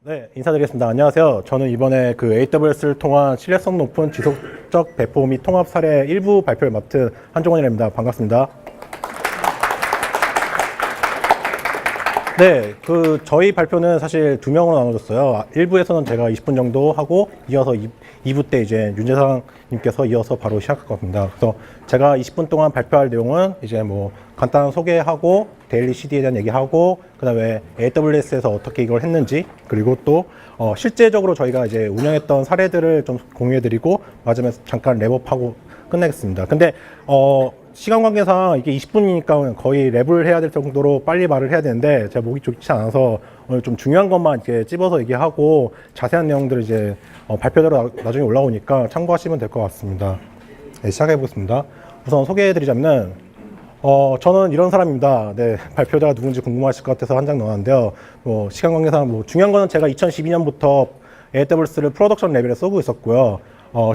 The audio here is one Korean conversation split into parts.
네, 인사드리겠습니다. 안녕하세요. 저는 이번에 그 AWS를 통한 신뢰성 높은 지속적 배포 및 통합 사례 일부 발표를 맡은 한종원이랍니다. 반갑습니다. 네, 저희 발표는 사실 두 명으로 나눠졌어요. 1부에서는 제가 20분 정도 하고, 이어서 2부 때 이제 윤재상 님께서 이어서 바로 시작할 겁니다. 그래서 제가 20분 동안 발표할 내용은 이제 뭐 간단한 소개하고, 데일리 CD에 대한 얘기하고, 그 다음에 AWS에서 어떻게 이걸 했는지, 그리고 또, 실제적으로 저희가 이제 운영했던 사례들을 좀 공유해드리고, 마지막에 잠깐 랩업하고 끝내겠습니다. 근데, 시간 관계상 이게 20분이니까 거의 랩을 해야 될 정도로 빨리 말을 해야 되는데 제가 목이 좋지 않아서 오늘 좀 중요한 것만 이렇게 찝어서 얘기하고 자세한 내용들을 이제 발표대로 나중에 올라오니까 참고하시면 될 것 같습니다. 네, 시작해 보겠습니다. 우선 소개해 드리자면은 저는 이런 사람입니다. 네, 발표자가 누군지 궁금하실 것 같아서 한 장 넣었는데요. 뭐 시간 관계상 뭐 중요한 거는 제가 2012년부터 AWS를 프로덕션 레벨에 쓰고 있었고요.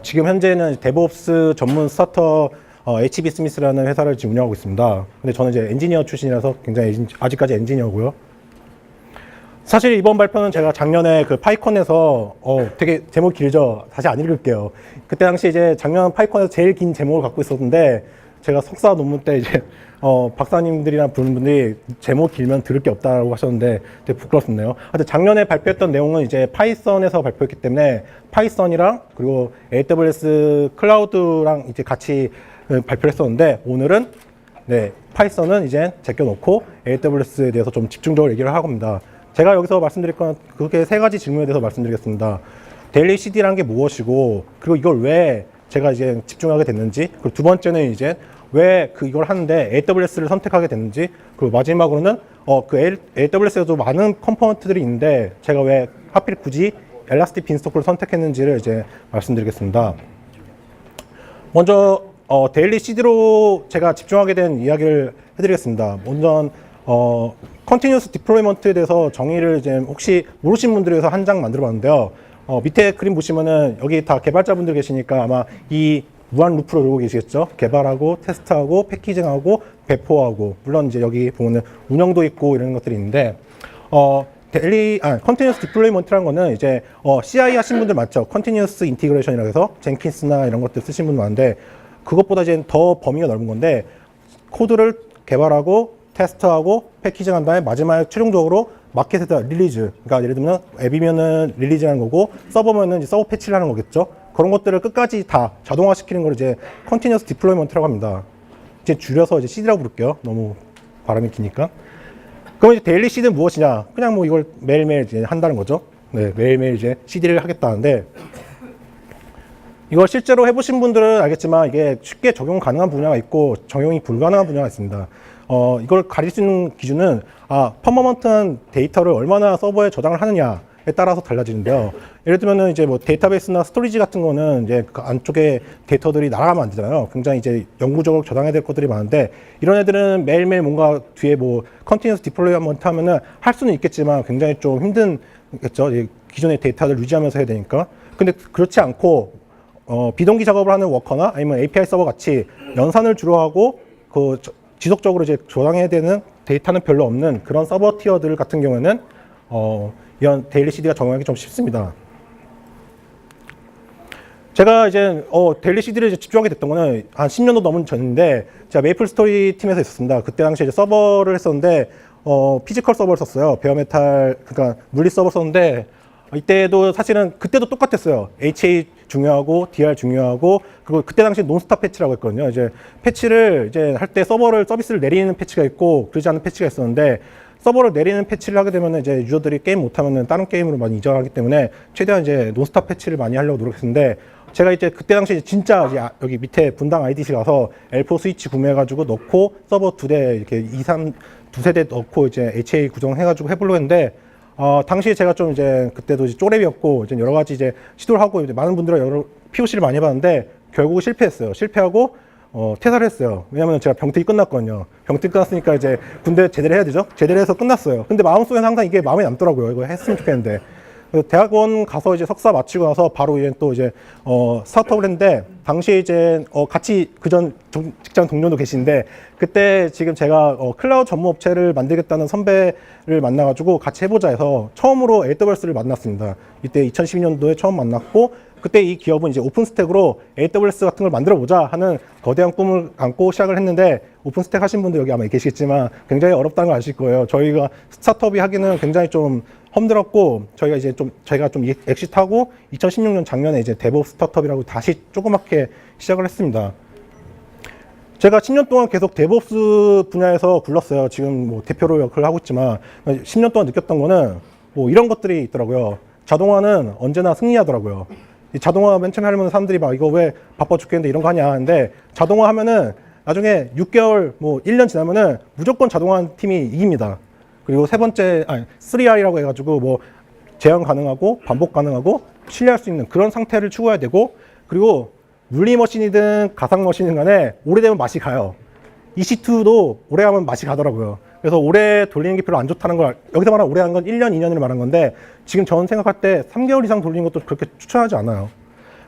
지금 현재는 데브옵스 전문 스타트업 HB 스미스라는 회사를 지금 운영하고 있습니다. 근데 저는 이제 엔지니어 출신이라서 굉장히 아직까지 엔지니어고요. 사실 이번 발표는 제가 작년에 그 파이콘에서 되게 제목 길죠. 다시 안 읽을게요. 그때 당시 이제 작년 파이콘에서 제일 긴 제목을 갖고 있었는데 제가 석사 논문 때 이제 박사님들이나 부르는 분들이 제목 길면 들을 게 없다고 하셨는데 되게 부끄럽네요. 하여튼 작년에 발표했던 내용은 이제 파이썬에서 발표했기 때문에 파이썬이랑 그리고 AWS 클라우드랑 이제 같이 발표를 했었는데 오늘은 네, 파이썬은 이제 제껴놓고 AWS에 대해서 좀 집중적으로 얘기를 할 겁니다. 제가 여기서 말씀드릴 건 그렇게 세 가지 질문에 대해서 말씀드리겠습니다. 데일리 CD라는 게 무엇이고 그리고 이걸 왜 제가 이제 집중하게 됐는지 그리고 두 번째는 이제 왜 이걸 하는데 AWS를 선택하게 됐는지 그리고 마지막으로는 AWS에도 많은 컴포넌트들이 있는데 제가 왜 하필 굳이 엘라스틱 빈스토크를 선택했는지를 이제 말씀드리겠습니다. 먼저 데일리 CD로 제가 집중하게 된 이야기를 해드리겠습니다. 먼저 컨티뉴어스 디플로이먼트에 대해서 정의를 이제 혹시 모르신 분들을 위해서 한 장 만들어 봤는데요. 밑에 그림 보시면은 여기 다 개발자분들 계시니까 아마 이 무한 루프를 이루고 계시겠죠. 개발하고 테스트하고 패키징하고 배포하고 물론 이제 여기 보면은 운영도 있고 이런 것들이 있는데 컨티뉴어스 디플로이먼트라는 거는 이제 CI 하신 분들 많죠. 컨티뉴어스 인티그레이션이라고 해서 젠킨스나 이런 것들 쓰신 분들 많은데 그것보다 이제 더 범위가 넓은 건데 코드를 개발하고 테스트하고 패키징한 다음에 마지막에 최종적으로 마켓에다 릴리즈, 그러니까 예를 들면 앱이면은 릴리즈하는 거고 서버면은 이제 서버 패치를 하는 거겠죠. 그런 것들을 끝까지 다 자동화시키는 걸 이제 컨티뉴어스 디플로이먼트라고 합니다. 이제 줄여서 이제 CD라고 부를게요. 너무 발음이 기니까. 그럼 이제 데일리 CD는 무엇이냐? 그냥 뭐 이걸 매일매일 이제 한다는 거죠. 네, 매일매일 이제 CD를 하겠다는데 이걸 실제로 해보신 분들은 알겠지만 이게 쉽게 적용 가능한 분야가 있고 적용이 불가능한 분야가 있습니다. 이걸 가릴 수 있는 기준은 퍼머먼트한 데이터를 얼마나 서버에 저장을 하느냐에 따라서 달라지는데요. 예를 들면은 이제 뭐 데이터베이스나 스토리지 같은 거는 이제 그 안쪽에 데이터들이 날아가면 안 되잖아요. 굉장히 이제 영구적으로 저장해야 될 것들이 많은데 이런 애들은 매일매일 뭔가 뒤에 뭐 컨티뉴어스 디플로이먼트 하면은 할 수는 있겠지만 굉장히 좀 힘든겠죠. 기존의 데이터를 유지하면서 해야 되니까. 근데 그렇지 않고 비동기 작업을 하는 워커나 아니면 API 서버 같이 연산을 주로 하고 지속적으로 이제 저장해야 되는 데이터는 별로 없는 그런 서버 티어들 같은 경우에는 이런 데일리 CD가 적용하기 좀 쉽습니다. 제가 이제 데일리 CD를 이제 집중하게 됐던 거는 한 10년도 넘은 전인데 제가 메이플 스토리 팀에서 있었습니다. 그때 당시에 이제 서버를 했었는데 피지컬 서버를 썼어요. 베어메탈 그러니까 물리 서버 썼는데 이때도 사실은 그때도 똑같았어요. HA 중요하고 DR 중요하고 그리고 그때 당시 논스톱 패치라고 했거든요. 이제 패치를 이제 할 때 서비스를 내리는 패치가 있고 그러지 않는 패치가 있었는데 서버를 내리는 패치를 하게 되면 이제 유저들이 게임 못하면은 다른 게임으로 많이 이전하기 때문에 최대한 이제 논스톱 패치를 많이 하려고 노력했는데 제가 이제 그때 당시 진짜 이제 여기 밑에 분당 IDC 가서 L4 스위치 구매해가지고 넣고 서버 두세 대 넣고 이제 HA 구성해가지고 해보려고 했는데 당시에 제가 좀 이제 그때도 이제 쪼렙이었고 이제 여러 가지 이제 시도를 하고 이제 많은 분들과 여러 POC를 많이 해봤는데 결국 실패했어요. 실패하고 퇴사를 했어요. 왜냐면 제가 병특이 끝났거든요. 병특이 끝났으니까 이제 군대 제대로 해야 되죠. 제대로 해서 끝났어요. 근데 마음속에는 항상 이게 마음에 남더라고요. 이거 했으면 좋겠는데. 그래서 대학원 가서 이제 석사 마치고 나서 바로 이제 또 이제 스타트업을 했는데, 당시에 이제 같이 그전 직장 동료도 계신데, 그때 지금 제가 클라우드 전문 업체를 만들겠다는 선배를 만나가지고 같이 해보자 해서 처음으로 AWS를 만났습니다. 이때 2012년도에 처음 만났고, 그때 이 기업은 이제 오픈스택으로 AWS 같은 걸 만들어 보자 하는 거대한 꿈을 안고 시작을 했는데, 오픈스택 하신 분들 여기 아마 계시겠지만 굉장히 어렵다는 걸 아실 거예요. 저희가 스타트업이 하기는 굉장히 좀 힘들었고, 저희가 좀 엑시트하고 2016년 작년에 이제 데브옵 스타트업이라고 다시 조그맣게 시작을 했습니다. 제가 10년 동안 계속 데브옵스 분야에서 굴렀어요. 지금 뭐 대표로 역할을 하고 있지만 10년 동안 느꼈던 거는 뭐 이런 것들이 있더라고요. 자동화는 언제나 승리하더라고요. 이 자동화 맨 처음에 하려면 사람들이 막 이거 왜 바빠 죽겠는데 이런 거 하냐 하는데, 자동화 하면은 나중에 6개월 뭐 1년 지나면은 무조건 자동화 팀이 이깁니다. 그리고 세 번째 3R이라고 해가지고 뭐 재현 가능하고 반복 가능하고 신뢰할 수 있는 그런 상태를 추구해야 되고, 그리고 물리 머신이든 가상 머신이든 간에 오래되면 맛이 가요. EC2도 오래 하면 맛이 가더라고요. 그래서 오래 돌리는 게 별로 안 좋다는 걸, 여기서 말한 오래 한 건 1년, 2년을 말한 건데, 지금 저는 생각할 때 3개월 이상 돌리는 것도 그렇게 추천하지 않아요.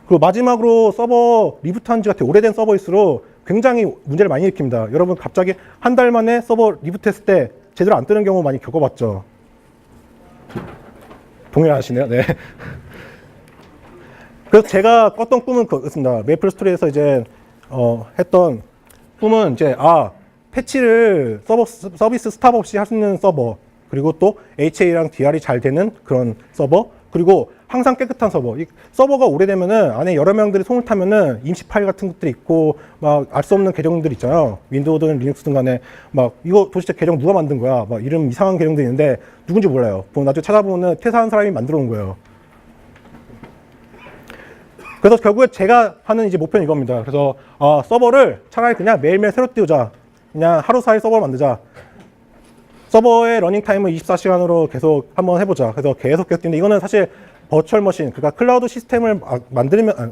그리고 마지막으로 서버 리부트한 지 같은 오래된 서버일수록 굉장히 문제를 많이 일으킵니다. 여러분 갑자기 한 달 만에 서버 리부트했을 때 제대로 안 뜨는 경우 많이 겪어봤죠. 동일하시네요. 네. 그래서 제가 꿨던 꿈은 그렇습니다. 메이플 스토리에서 이제 했던 꿈은 이제 패치를 서비스 스탑 없이 할 수 있는 서버, 그리고 또 HA랑 DR이 잘 되는 그런 서버, 그리고 항상 깨끗한 서버. 이 서버가 오래되면은 안에 여러 명들이 손을 타면은 임시 파일 같은 것들이 있고 막 알 수 없는 계정들 있잖아요. 윈도우든 리눅스든 간에 막 이거 도대체 계정 누가 만든 거야? 막 이름 이상한 계정들이 있는데 누군지 몰라요. 나중에 찾아보면은 퇴사한 사람이 만들어 놓은 거예요. 그래서 결국에 제가 하는 이제 목표는 이겁니다. 그래서 서버를 차라리 그냥 매일매일 새로 띄우자. 그냥 하루 사이 서버를 만들자. 서버의 러닝 타임을 24시간으로 계속 한번 해보자. 그래서 계속 뛰는데, 이거는 사실 버추얼 머신, 그러니까 클라우드 시스템을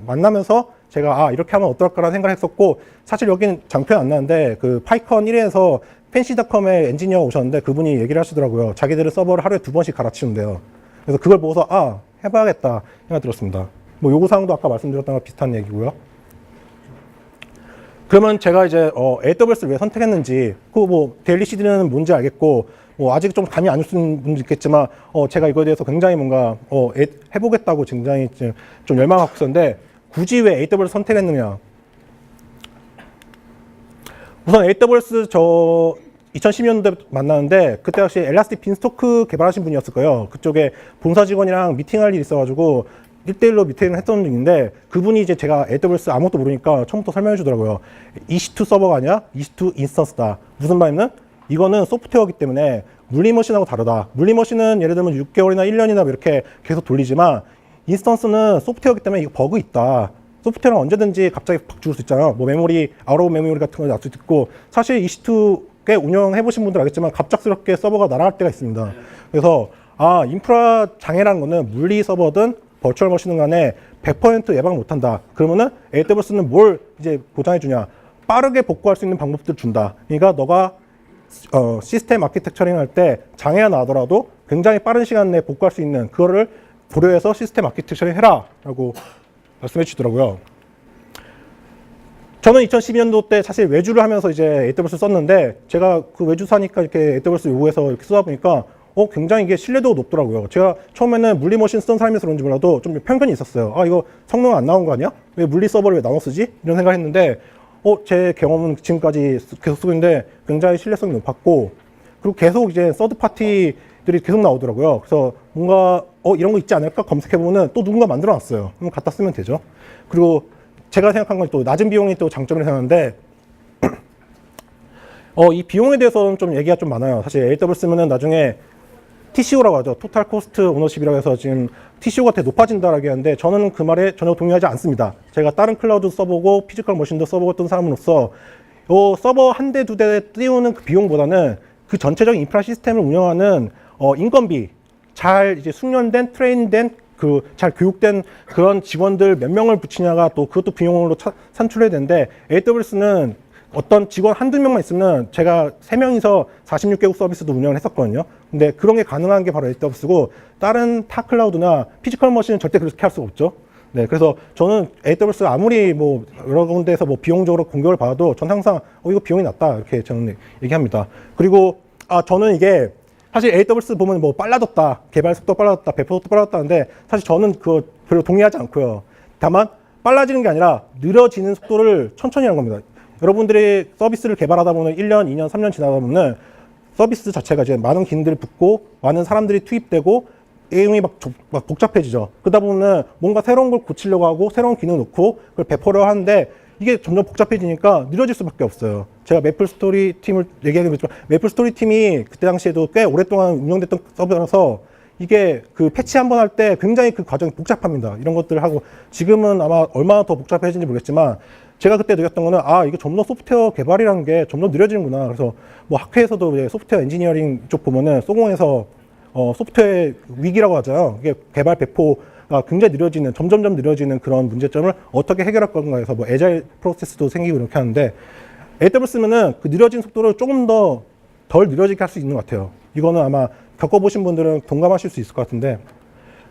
만나면서 제가 이렇게 하면 어떨까라는 생각을 했었고, 사실 여기는 장표는 안 나는데 그 파이컨 1회에서 펜시닷컴의 엔지니어 오셨는데 그분이 얘기를 하시더라고요. 자기들은 서버를 하루에 2번씩 갈아치운대요. 그래서 그걸 보고서 해봐야겠다 생각 들었습니다. 뭐 요구사항도 아까 말씀드렸던 거랑 비슷한 얘기고요. 그러면 제가 이제 AWS를 왜 선택했는지, 뭐 데일리 CD는 뭔지 알겠고, 뭐 아직 좀 감이 안 오시는 분도 있겠지만 제가 이거에 대해서 굉장히 뭔가 해보겠다고 굉장히 좀 열망하고 있었는데, 굳이 왜 AWS 선택했느냐. 우선 AWS 2012년도에 만나는데, 그때 당시 엘라스틱 빈스토크 개발하신 분이었을 거예요. 그쪽에 본사 직원이랑 미팅할 일이 있어가지고 1대1로 미팅을 했던 중인데, 그분이 이제 제가 AWS 아무것도 모르니까 처음부터 설명해 주더라고요. EC2 서버가 아니라 EC2 인스턴스다. 무슨 말이냐면 이거는 소프트웨어이기 때문에 물리머신하고 다르다. 물리머신은 예를 들면 6개월이나 1년이나 이렇게 계속 돌리지만, 인스턴스는 소프트웨어이기 때문에 이거 버그 있다. 소프트웨어는 언제든지 갑자기 팍 죽을 수 있잖아요. 뭐 메모리, 아웃 오브 메모리 같은 거 날 수도 있고, 사실 EC2꽤 운영해 보신 분들 알겠지만 갑작스럽게 서버가 날아갈 때가 있습니다. 그래서 인프라 장애라는 거는 물리 서버든 버추얼 머신은 간에 100% 예방 못한다. 그러면은 AWS는 뭘 이제 보장해 주냐? 빠르게 복구할 수 있는 방법들을 준다. 그러니까 너가 시스템 아키텍처링 할 때 장애가 나더라도 굉장히 빠른 시간 내에 복구할 수 있는 그거를 고려해서 시스템 아키텍처링 해라 라고 말씀해 주시더라고요. 저는 2012년도 때 사실 외주를 하면서 이제 AWS 썼는데, 제가 그 외주 사니까 이렇게 AWS 요구해서 이렇게 쓰다 보니까 굉장히 이게 신뢰도가 높더라고요. 제가 처음에는 물리 머신 쓰던 사람이라서 그런지 몰라도 좀 편견이 있었어요. 이거 성능 안 나온 거 아니야? 왜 물리 서버를 왜 나눠 쓰지? 이런 생각을 했는데, 제 경험은 지금까지 계속 쓰고 있는데 굉장히 신뢰성이 높았고, 그리고 계속 이제 서드 파티들이 계속 나오더라고요. 그래서 뭔가 이런 거 있지 않을까 검색해보면 또 누군가 만들어 놨어요. 그럼 갖다 쓰면 되죠. 그리고 제가 생각한 건 또 낮은 비용이 또 장점이라고 생각하는데, 이 비용에 대해서는 좀 얘기가 좀 많아요. 사실 AWS 쓰면은 나중에 TCO라고 하죠. 토탈 코스트 오너십이라고 해서 지금 TCO가 되게 높아진다라고 하는데, 저는 그 말에 전혀 동의하지 않습니다. 제가 다른 클라우드 써보고 피지컬 머신도 써보고 사람으로서 서버 한 대, 두 대 띄우는 그 비용보다는 그 전체적인 인프라 시스템을 운영하는 인건비, 잘 이제 숙련된, 트레인된, 잘 교육된 그런 직원들 몇 명을 붙이냐가 또 그것도 비용으로 산출해야 되는데, AWS는 어떤 직원 한두 명만 있으면 제가 3명이서 46개국 서비스도 운영을 했었거든요. 근데 그런 게 가능한 게 바로 AWS고 다른 타 클라우드나 피지컬 머신은 절대 그렇게 할 수가 없죠. 네, 그래서 저는 AWS 아무리 뭐 여러 군데에서 뭐 비용적으로 공격을 받아도 전 항상 이거 비용이 낮다 이렇게 저는 얘기합니다. 그리고 저는 이게 사실 AWS 보면 뭐 빨라졌다, 개발 속도 빨라졌다, 배포 속도 빨라졌다는데 사실 저는 그거 별로 동의하지 않고요. 다만 빨라지는 게 아니라 느려지는 속도를 천천히 하는 겁니다. 여러분들이 서비스를 개발하다 보면 1년, 2년, 3년 지나다 보면 서비스 자체가 이제 많은 기능들이 붙고 많은 사람들이 투입되고 내용이 막 복잡해지죠. 그러다 보면 뭔가 새로운 걸 고치려고 하고 새로운 기능 넣고 그걸 배포를 하는데 이게 점점 복잡해지니까 느려질 수밖에 없어요. 제가 메이플 스토리 팀을 얘기하기로 했지만 메이플 스토리 팀이 그때 당시에도 꽤 오랫동안 운영됐던 서버라서 이게 그 패치 한번 할 때 굉장히 그 과정이 복잡합니다. 이런 것들을 하고 지금은 아마 얼마나 더 복잡해진지 모르겠지만 제가 그때 느꼈던 거는 이게 점점 소프트웨어 개발이라는 게 점점 느려지는구나. 그래서 뭐 학회에서도 이제 소프트웨어 엔지니어링 쪽 보면은 소공에서 소프트웨어 위기라고 하잖아요. 이게 개발 배포가 굉장히 느려지는, 점점점 느려지는 그런 문제점을 어떻게 해결할 건가 해서 뭐 애자일 프로세스도 생기고 이렇게 하는데 AWS면은 그 느려진 속도를 조금 더 덜 느려지게 할 수 있는 것 같아요. 이거는 아마 겪어보신 분들은 동감하실 수 있을 것 같은데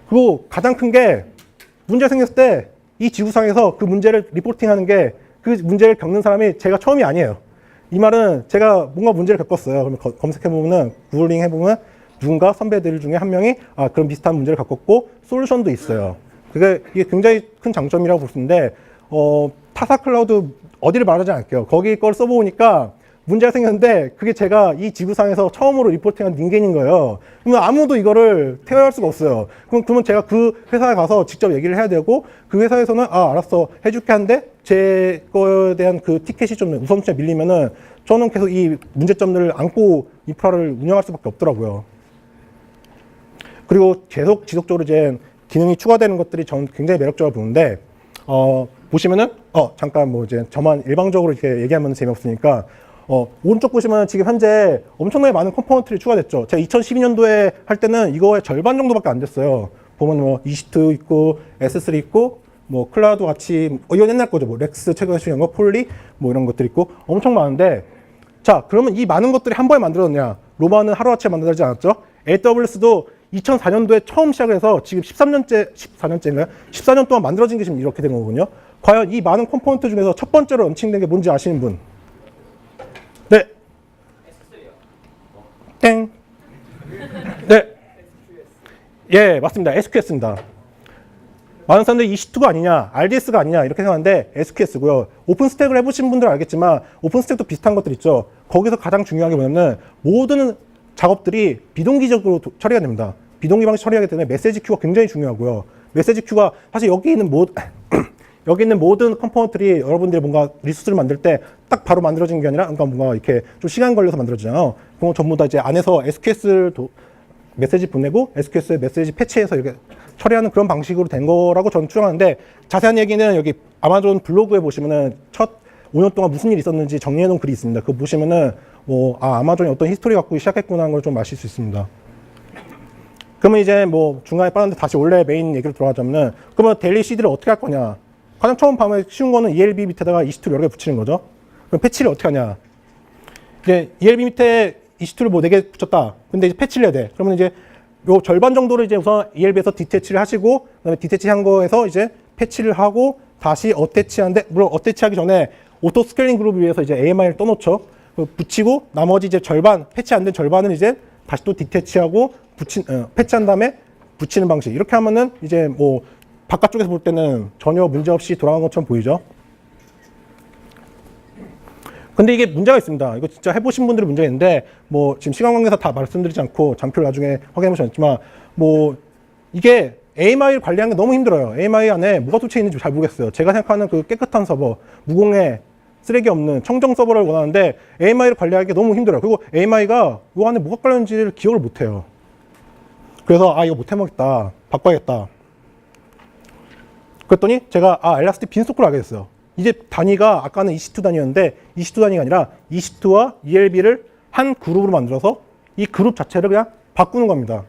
그리고 가장 큰 게 문제 생겼을 때 이 지구상에서 그 문제를 리포팅하는 게 그 문제를 겪는 사람이 제가 처음이 아니에요. 이 말은 제가 뭔가 문제를 겪었어요. 그러면 검색해보면 구글링 해보면 누군가 선배들 중에 한 명이 그런 비슷한 문제를 겪었고 솔루션도 있어요. 이게 굉장히 큰 장점이라고 볼 수 있는데 타사 클라우드 어디를 말하지 않을게요. 거기 걸 써보니까 문제가 생겼는데 그게 제가 이 지구상에서 처음으로 리포팅한 닌겐인 거예요. 그러면 아무도 이거를 태워할 수가 없어요. 그러면 제가 그 회사에 가서 직접 얘기를 해야 되고 그 회사에서는 알았어 해줄게 하는데 제 거에 대한 그 티켓이 좀 우선순위가 밀리면은 저는 계속 이 문제점들을 안고 인프라를 운영할 수밖에 없더라고요. 그리고 계속 지속적으로 이제 기능이 추가되는 것들이 저는 굉장히 매력적으로 보는데 보시면은 잠깐 뭐 이제 저만 일방적으로 이렇게 얘기하면 재미없으니까 오른쪽 보시면 지금 현재 엄청나게 많은 컴포넌트들이 추가됐죠. 제가 2012년도에 할 때는 이거의 절반 정도밖에 안 됐어요. 보면 뭐 EC2 있고 S3 있고 뭐 클라우드 같이 이건 옛날 거죠. 뭐 렉스 최근에 중요한 거 폴리 뭐 이런 것들 있고 엄청 많은데 자 그러면 이 많은 것들이 한 번에 만들어졌냐? 로마는 하루아침에 만들어지지 않았죠. AWS도 2004년도에 처음 시작을 해서 지금 14년째인가요? 14년 동안 만들어진 게 지금 이렇게 된 거거든요. 과연 이 많은 컴포넌트 중에서 첫 번째로 런칭된 게 뭔지 아시는 분? 네. 땡. 네. 예, 맞습니다. SQS입니다. 많은 사람들이 EC2가 아니냐, RDS가 아니냐 이렇게 생각하는데 SQS고요. 오픈스택을 해보신 분들은 알겠지만 오픈스택도 비슷한 것들 있죠. 거기서 가장 중요한 게 뭐냐면 모든 작업들이 비동기적으로 처리가 됩니다. 비동기 방식 처리하기 때문에 메시지 큐가 굉장히 중요하고요. 메시지 큐가 사실 여기 있는 모든 컴포넌트들이 여러분들이 뭔가 리소스를 만들 때 딱 바로 만들어진 게 아니라 뭔가 이렇게 좀 시간 걸려서 만들어지잖아요. 그럼 전부 다 이제 안에서 SQS를 메시지 보내고 SQS에 메시지 패치해서 이렇게 처리하는 그런 방식으로 된 거라고 저는 추정하는데 자세한 얘기는 여기 아마존 블로그에 보시면은 첫 5년 동안 무슨 일이 있었는지 정리해 놓은 글이 있습니다. 그거 보시면은 아마존이 어떤 히스토리 갖고 시작했구나 하는 걸 좀 아실 수 있습니다. 그러면 이제 뭐 중간에 빠졌는데 다시 원래 메인 얘기로 들어가자면은 그러면 데일리 CD를 어떻게 할 거냐? 가장 처음 밤에 쉬운 거는 ELB 밑에다가 EC2를 여러 개 붙이는 거죠. 그럼 패치를 어떻게 하냐? 이제 ELB 밑에 EC2를 뭐 4개 붙였다. 근데 이제 패치를 해야 돼. 그러면 이제 요 절반 정도를 이제 우선 ELB에서 디태치를 하시고 그다음에 디태치 한 거에서 이제 패치를 하고 다시 어태치하는데 물론 어태치하기 전에 오토 스케일링 그룹을 위해서 이제 AMI를 떠놓죠. 붙이고 나머지 이제 절반 패치 안 된 절반은 이제 다시 또 디태치하고 패치한 다음에 붙이는 방식. 이렇게 하면은 이제 뭐 바깥쪽에서 볼 때는 전혀 문제 없이 돌아간 것처럼 보이죠. 근데 이게 문제가 있습니다. 이거 진짜 해보신 분들이 문제가 있는데 뭐 지금 시간 관계상 다 말씀드리지 않고 장표를 나중에 확인해 보셨지만 뭐 이게 AMI를 관리하는 게 너무 힘들어요. AMI 안에 뭐가 도대체 있는지 잘 모르겠어요. 제가 생각하는 그 깨끗한 서버, 무공해, 쓰레기 없는 청정 서버를 원하는데 AMI를 관리하기 너무 힘들어요. 그리고 AMI가 이 안에 뭐가 깔렸는지를 기억을 못해요. 그래서 이거 못해먹겠다, 바꿔야겠다. 그랬더니 제가 엘라스틱 빈소크를 하게 됐어요. 이제 단위가 아까는 EC2 단위였는데 EC2 단위가 아니라 EC2와 ELB를 한 그룹으로 만들어서 이 그룹 자체를 그냥 바꾸는 겁니다.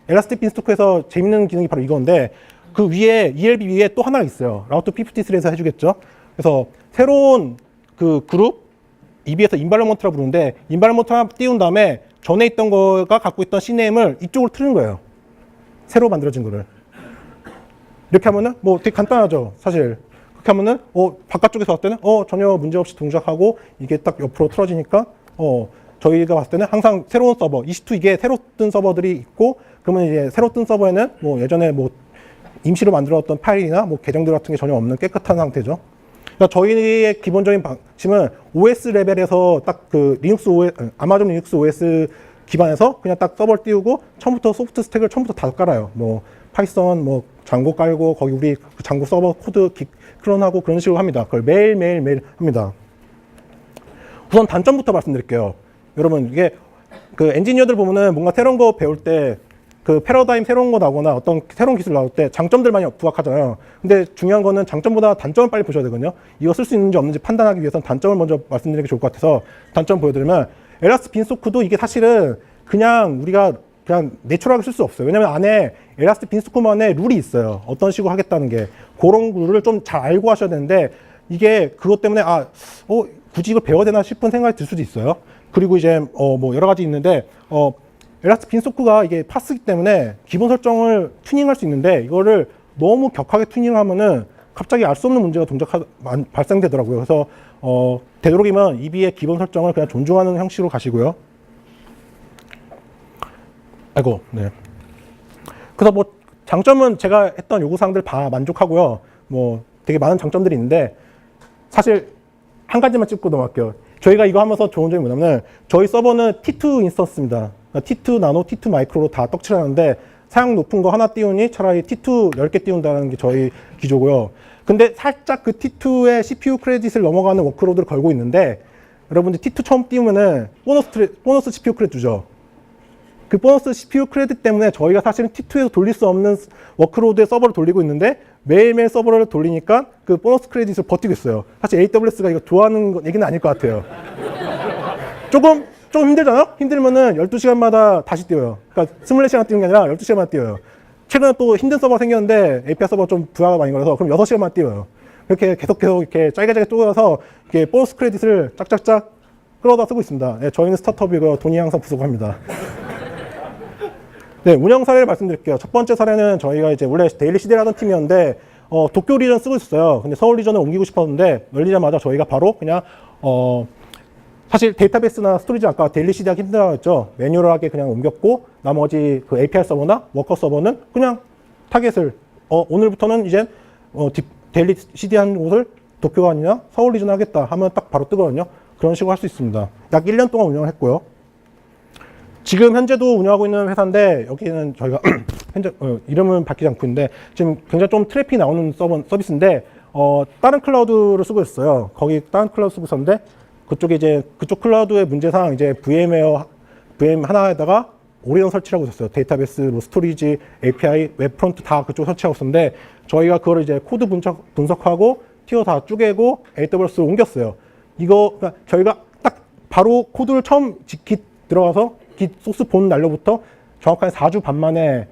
엘라스틱 빈스토크에서 재밌는 기능이 바로 이건데 그 위에 ELB 위에 또 하나가 있어요. 라우트 P53에서 해주겠죠. 그래서 새로운 그 그룹 EB에서 인바이러먼트라고 부르는데 인바이러먼트 하나 띄운 다음에 전에 있던 거가 갖고 있던 CNAM을 이쪽으로 틀는 거예요. 새로 만들어진 거를. 이렇게 하면은 뭐 되게 간단하죠, 사실. 그렇게 하면은 바깥쪽에서 봤을 때는 전혀 문제 없이 동작하고 이게 딱 옆으로 틀어지니까 저희가 봤을 때는 항상 새로운 서버, EC2 이게 새로 뜬 서버들이 있고, 그러면 이제 새로 뜬 서버에는 뭐 예전에 뭐 임시로 만들었던 파일이나 뭐 계정들 같은 게 전혀 없는 깨끗한 상태죠. 그러니까 저희의 기본적인 방침은 OS 레벨에서 딱 그 리눅스 OS, 아마존 리눅스 OS 기반에서 그냥 딱 서버를 띄우고 처음부터 소프트 스택을 처음부터 다 깔아요. 뭐 파이썬 뭐 장고 깔고 거기 우리 그 장고 서버 코드 클론하고 그런 식으로 합니다. 그걸 매일 합니다. 우선 단점부터 말씀드릴게요. 여러분, 이게 그 엔지니어들 보면은 뭔가 새로운 거 배울 때 그 패러다임 새로운 거 나오거나 어떤 새로운 기술 나올 때 장점들 많이 부각하잖아요. 근데 중요한 거는 장점보다 단점을 빨리 보셔야 되거든요. 이거 쓸 수 있는지 없는지 판단하기 위해서는 단점을 먼저 말씀드리는 게 좋을 것 같아서 단점 보여드리면, 엘라스 빈소크도 이게 사실은 그냥 우리가 그냥 내추럴하게 쓸 수 없어요. 왜냐면 안에 엘라스틱 빈소크만의 룰이 있어요. 어떤 식으로 하겠다는 게. 그런 룰을 좀 잘 알고 하셔야 되는데, 이게 그것 때문에 굳이 이걸 배워야 되나 싶은 생각이 들 수도 있어요. 그리고 이제 뭐 여러 가지 있는데 엘라스틱 빈소크가 이게 파스기 때문에 기본 설정을 튜닝할 수 있는데, 이거를 너무 격하게 튜닝하면은 갑자기 알 수 없는 문제가 발생되더라고요. 그래서 되도록이면 EB의 기본 설정을 그냥 존중하는 형식으로 가시고요. 네. 그래서 뭐 장점은 제가 했던 요구사항들 다 만족하고요. 뭐 되게 많은 장점들이 있는데, 사실 한 가지만 짚고 넘어갈게요. 저희가 이거 하면서 좋은 점이 뭐냐면, 저희 서버는 T2 인스턴스입니다. T2 나노, T2 마이크로로 다 떡칠하는데, 사양 높은 거 하나 띄우니 차라리 T2 10개 띄운다는 게 저희 기조고요. 근데 살짝 그 T2의 CPU 크레딧을 넘어가는 워크로드를 걸고 있는데, 여러분들 T2 처음 띄우면은 보너스 CPU 크레딧 주죠. 그 보너스 CPU 크레딧 때문에 저희가 사실은 T2에서 돌릴 수 없는 워크로드의 서버를 돌리고 있는데, 매일매일 서버를 돌리니까 그 보너스 크레딧을 버티고 있어요. 사실 AWS가 이거 좋아하는 얘기는 아닐 것 같아요. 조금 힘들잖아요? 힘들면은 12시간마다 다시 띄워요. 그러니까 24시간 띄우는 게 아니라 12시간만 띄워요. 최근에 또 힘든 서버가 생겼는데 API 서버 좀 부하가 많이 걸려서 그럼 6시간만 띄워요. 이렇게 계속 이렇게 짧게 쪼개서 이렇게 보너스 크레딧을 짝짝짝 끌어다 쓰고 있습니다. 네, 저희는 스타트업이고요. 돈이 항상 부족합니다. 네, 운영 사례를 말씀드릴게요. 첫 번째 사례는 저희가 이제 원래 데일리 CD를 하던 팀이었는데, 도쿄 리전 쓰고 있었어요. 근데 서울 리전을 옮기고 싶었는데, 열리자마자 저희가 바로 그냥, 사실 데이터베이스나 스토리지 아까 데일리 CD 하기 힘들다고 했죠. 매뉴얼하게 그냥 옮겼고, 나머지 그 API 서버나 워커 서버는 그냥 타겟을, 오늘부터는 이제, 데일리 CD 한 곳을 도쿄가 아니라 서울 리전 하겠다 하면 딱 바로 뜨거든요. 그런 식으로 할 수 있습니다. 약 1년 동안 운영을 했고요. 지금 현재도 운영하고 있는 회사인데, 여기는 저희가 현재 이름은 밝히지 않고 있는데, 지금 굉장히 좀 트래픽이 나오는 서비스인데, 다른 클라우드를 쓰고 있어요. 거기 다른 클라우드 쓰고 있었는데, 그쪽에 이제 그쪽 클라우드의 문제상 이제 VM 하나에다가 오리온 설치하고 있었어요. 데이터베이스, 뭐 스토리지, API, 웹프론트 다 그쪽 설치하고 있었는데, 저희가 그걸 이제 코드 분석하고 티어 다 쪼개고 AWS로 옮겼어요. 이거 그러니까 저희가 딱 바로 코드를 처음 git 들어가서 git 소스 본 날로부터 정확한 4주 반 만에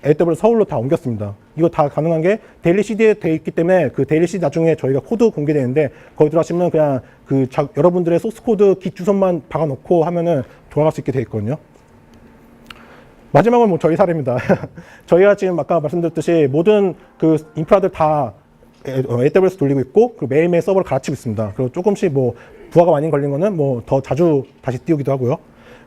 AWS 서울로 다 옮겼습니다. 이거 다 가능한 게 데일리 CD에 돼 있기 때문에, 그 데일리 CD 나중에 저희가 코드 공개되는데, 거기 들어가시면 그냥 여러분들의 소스 코드 git 주소만 박아놓고 하면은 돌아갈 수 있게 돼 있거든요. 마지막은 뭐 저희 사례입니다. 저희가 지금 아까 말씀드렸듯이 모든 그 인프라들 다 AWS 돌리고 있고, 그리고 매일매일 서버를 갈아치고 있습니다. 그리고 조금씩 뭐 부하가 많이 걸린 거는 뭐 더 자주 다시 띄우기도 하고요.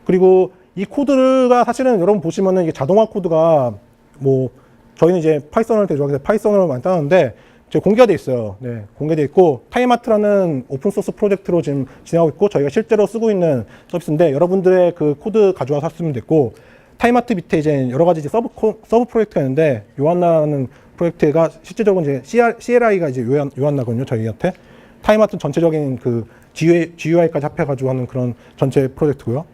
그리고 이 코드가 사실은 여러분 보시면은 이게 자동화 코드가 뭐 저희는 이제 파이썬을 되게 좋아해서 파이썬으로 많이 따는데, 이제 공개가 돼 있어요. 네, 공개돼 있고, 타임아트라는 오픈 소스 프로젝트로 지금 진행하고 있고, 저희가 실제로 쓰고 있는 서비스인데, 여러분들의 그 코드 가져와서 쓰면 됐고, 타임아트 밑에 이제 여러 가지 이제 서브 프로젝트가 있는데, 요한나라는 프로젝트가 실제적으로 이제 CLI가 이제 요한나거든요, 저희한테. 타임아트 전체적인 그 GUI까지 합해가지고 하는 그런 전체 프로젝트고요.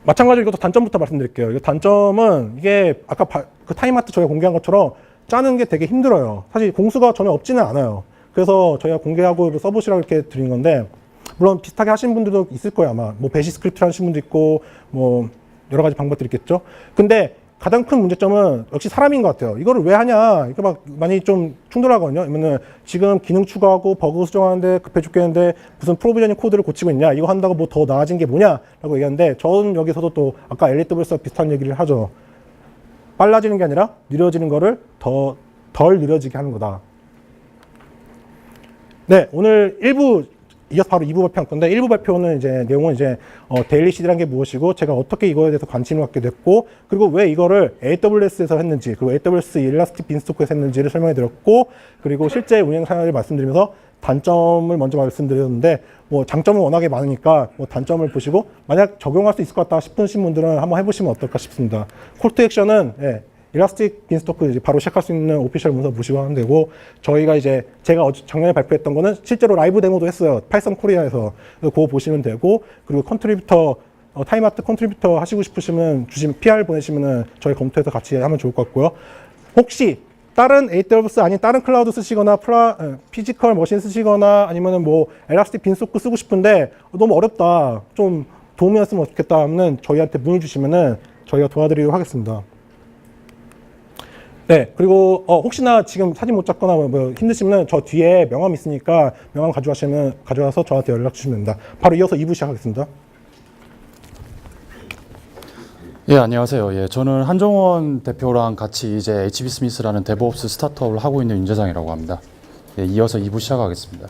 마찬가지로 이것도 단점부터 말씀드릴게요. 이 단점은 이게 아까 그 타임아트 저희가 공개한 것처럼 짜는 게 되게 힘들어요. 사실 공수가 전혀 없지는 않아요. 그래서 저희가 공개하고 써보시라고 이렇게 드린 건데, 물론 비슷하게 하신 분들도 있을 거예요, 아마. 뭐 배시 스크립트를 하신 분도 있고, 뭐 여러 가지 방법들이 있겠죠. 근데 가장 큰 문제점은 역시 사람인 것 같아요. 이거를 왜 하냐? 이거 막 많이 좀 충돌하거든요. 그러면은 지금 기능 추가하고 버그 수정하는데 급해 죽겠는데 무슨 프로비저닝 코드를 고치고 있냐? 이거 한다고 뭐 더 나아진 게 뭐냐라고 얘기하는데 저는 여기서도 또 아까 LAWS와 비슷한 얘기를 하죠. 빨라지는 게 아니라 느려지는 거를 덜 느려지게 하는 거다. 네, 오늘 1부 이어서 바로 2부 발표할 건데 1부 발표는 이제 내용은 이제 데일리 CD라는 게 무엇이고 제가 어떻게 이거에 대해서 관심을 갖게 됐고 그리고 왜 이거를 AWS에서 했는지 그리고 AWS 일라스틱 빈스토크에서 했는지를 설명해 드렸고 그리고 실제 운영 사례를 말씀드리면서 단점을 먼저 말씀드렸는데 뭐 장점은 워낙에 많으니까 뭐 단점을 보시고 만약 적용할 수 있을 것 같다 싶으신 분들은 한번 해보시면 어떨까 싶습니다. 콜투 액션은 일라스틱 빈스토크 이제 바로 시작할 수 있는 오피셜 문서 보시고 하면 되고 저희가 이제 제가 작년에 발표했던 거는 실제로 라이브 데모도 했어요. 파이썬 코리아에서 그거 보시면 되고 그리고 컨트리뷰터 타임아트 컨트리뷰터 하시고 싶으시면 PR 보내시면은 저희 검토해서 같이 하면 좋을 것 같고요. 혹시 다른 AWS 아닌 다른 클라우드 쓰시거나 피지컬 머신 쓰시거나 아니면은 뭐 엘라스틱 빈스토크 쓰고 싶은데 너무 어렵다 좀 도움이었으면 좋겠다 하면은 저희한테 문의 주시면은 저희가 도와드리도록 하겠습니다. 네, 그리고 혹시나 지금 사진 못 잡거나 뭐 힘드시면 저 뒤에 명함 있으니까 명함 가져와서 저한테 연락 주시면 됩니다. 바로 이어서 2부 시작하겠습니다. 예, 안녕하세요. 예, 저는 한종원 대표랑 같이 이제 HB 스미스라는 데브옵스 스타트업을 하고 있는 윤재상이라고 합니다. 예, 이어서 2부 시작하겠습니다.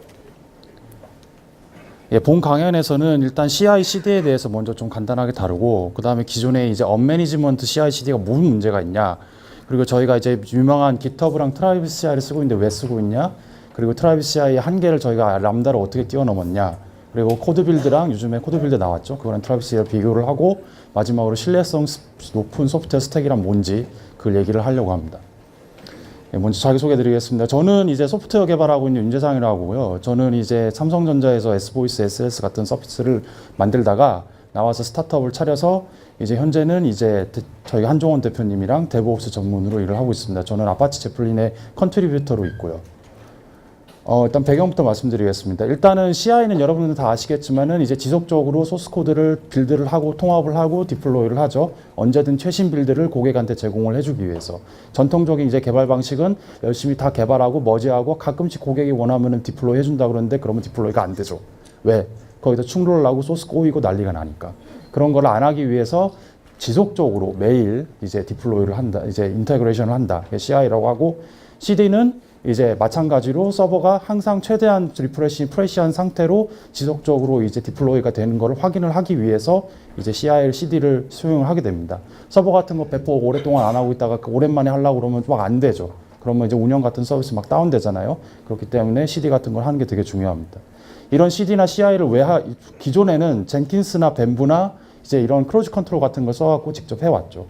예, 본 강연에서는 일단 CI/CD에 대해서 먼저 좀 간단하게 다루고, 그 다음에 기존에 이제 언매니지먼트 CI/CD가 무슨 문제가 있냐, 그리고 저희가 이제 유명한 GitHub랑 트라이비스 CI를 쓰고 있는데 왜 쓰고 있냐, 그리고 트라이비스 CI의 한계를 저희가 람다를 어떻게 뛰어넘었냐, 그리고 코드 빌드랑 요즘에 코드 빌드 나왔죠. 그거랑 트라이비스 CI를 비교를 하고 마지막으로 신뢰성 높은 소프트웨어 스택이란 뭔지 그걸 얘기를 하려고 합니다. 예, 먼저 자기소개 드리겠습니다. 저는 이제 소프트웨어 개발하고 있는 윤재상이라고 하고요. 저는 이제 삼성전자에서 S보이스, SS 같은 서비스를 만들다가 나와서 스타트업을 차려서 이제 현재는 이제 저희 한종원 대표님이랑 데브옵스 전문으로 일을 하고 있습니다. 저는 아파치 제플린의 컨트리뷰터로 있고요. 일단 배경부터 말씀드리겠습니다. 일단은 CI는 여러분들 다 아시겠지만은 이제 지속적으로 소스 코드를 빌드를 하고 통합을 하고 디플로이를 하죠. 언제든 최신 빌드를 고객한테 제공을 해주기 위해서. 전통적인 이제 개발 방식은 열심히 다 개발하고 머지하고 가끔씩 고객이 원하면은 디플로이 해준다 그러는데 그러면 디플로이가 안 되죠. 왜? 거기서 충돌을 하고 소스 꼬이고 난리가 나니까. 그런 걸 안 하기 위해서 지속적으로 매일 이제 디플로이를 한다. 이제 인테그레이션을 한다. CI라고 하고 CD는 이제 마찬가지로 서버가 항상 최대한 프레시한 상태로 지속적으로 이제 디플로이가 되는 것을 확인을 하기 위해서 이제 CI를 CD를 수용을 하게 됩니다. 서버 같은 거 배포 오랫동안 안 하고 있다가 오랜만에 하려고 그러면 막 안 되죠. 그러면 이제 운영 같은 서비스 막 다운되잖아요. 그렇기 때문에 CD 같은 걸 하는 게 되게 중요합니다. 이런 CD나 CI를 기존에는 젠킨스나 뱀브나 이제 이런 크루즈 컨트롤 같은 걸 써갖고 직접 해왔죠.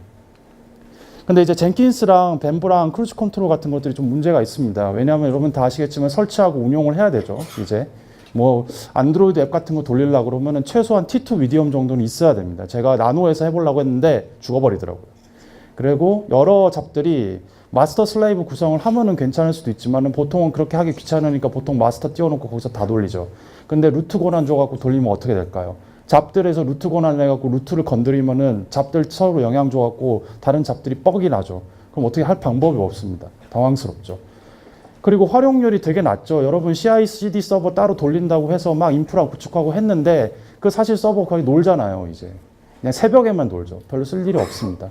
근데 이제 젠킨스랑 뱀브랑 크루즈 컨트롤 같은 것들이 좀 문제가 있습니다. 왜냐하면 여러분 다 아시겠지만 설치하고 운용을 해야 되죠. 이제 뭐 안드로이드 앱 같은 거 돌리려고 그러면은 최소한 T2 미디엄 정도는 있어야 됩니다. 제가 나노에서 해보려고 했는데 죽어버리더라고요. 그리고 여러 잡들이 마스터 슬레이브 구성을 하면은 괜찮을 수도 있지만은 보통은 그렇게 하기 귀찮으니까 보통 마스터 띄워놓고 거기서 다 돌리죠. 근데 루트 권한 줘갖고 돌리면 어떻게 될까요? 잡들에서 루트 권한을 해갖고 루트를 건드리면은 잡들 서로 영향 줘갖고 다른 잡들이 뻑이 나죠. 그럼 어떻게 할 방법이 없습니다. 당황스럽죠. 그리고 활용률이 되게 낮죠. 여러분 CI/CD 서버 따로 돌린다고 해서 막 인프라 구축하고 했는데 그 사실 서버 거의 놀잖아요. 이제 그냥 새벽에만 놀죠. 별로 쓸 일이 없습니다.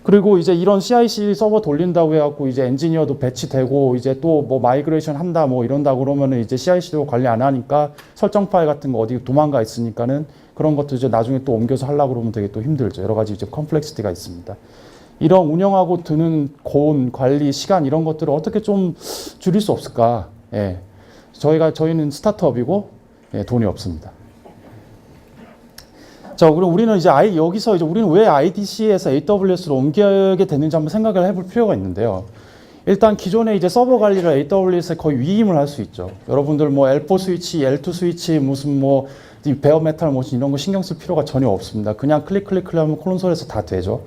그리고 이제 이런 CI/CD 서버 돌린다고 해갖고 이제 엔지니어도 배치되고 이제 또 뭐 마이그레이션 한다 뭐 이런다 그러면은 이제 CI/CD도 관리 안 하니까 설정 파일 같은 거 어디 도망가 있으니까는 그런 것도 이제 나중에 또 옮겨서 하려고 그러면 되게 또 힘들죠. 여러 가지 이제 컴플렉시티가 있습니다. 이런 운영하고 드는 돈, 관리, 시간 이런 것들을 어떻게 좀 줄일 수 없을까? 예. 저희는 스타트업이고 예, 돈이 없습니다. 자, 그럼 우리는 이제 여기서 이제 우리는 왜 IDC에서 AWS로 옮기게 됐는지 한번 생각을 해볼 필요가 있는데요. 일단 기존에 이제 서버 관리를 AWS에 거의 위임을 할 수 있죠. 여러분들 뭐 L4 스위치, L2 스위치, 무슨 뭐 베어 메탈 모션 이런 거 신경 쓸 필요가 전혀 없습니다. 그냥 클릭하면 콘솔에서 다 되죠.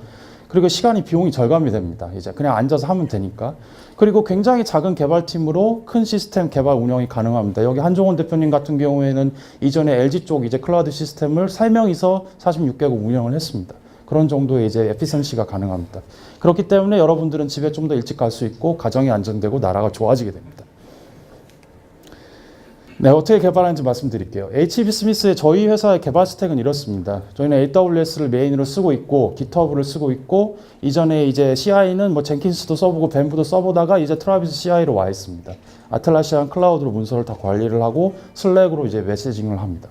그리고 시간이 비용이 절감이 됩니다. 이제 그냥 앉아서 하면 되니까. 그리고 굉장히 작은 개발팀으로 큰 시스템 개발 운영이 가능합니다. 여기 한종원 대표님 같은 경우에는 이전에 LG 쪽 이제 클라우드 시스템을 3명이서 46개국 운영을 했습니다. 그런 정도의 이제 에피션시가 가능합니다. 그렇기 때문에 여러분들은 집에 좀 더 일찍 갈 수 있고 가정이 안정되고 나라가 좋아지게 됩니다. 네, 어떻게 개발하는지 말씀드릴게요. HB 스미스의 저희 회사의 개발 스택은 이렇습니다. 저희는 AWS를 메인으로 쓰고 있고, GitHub를 쓰고 있고, 이전에 이제 CI는 뭐 젠킨스도 써보고, 뱀브도 써보다가 이제 트라비스 CI로 와 있습니다. 아틀라시안 클라우드로 문서를 다 관리를 하고, 슬랙으로 이제 메시징을 합니다.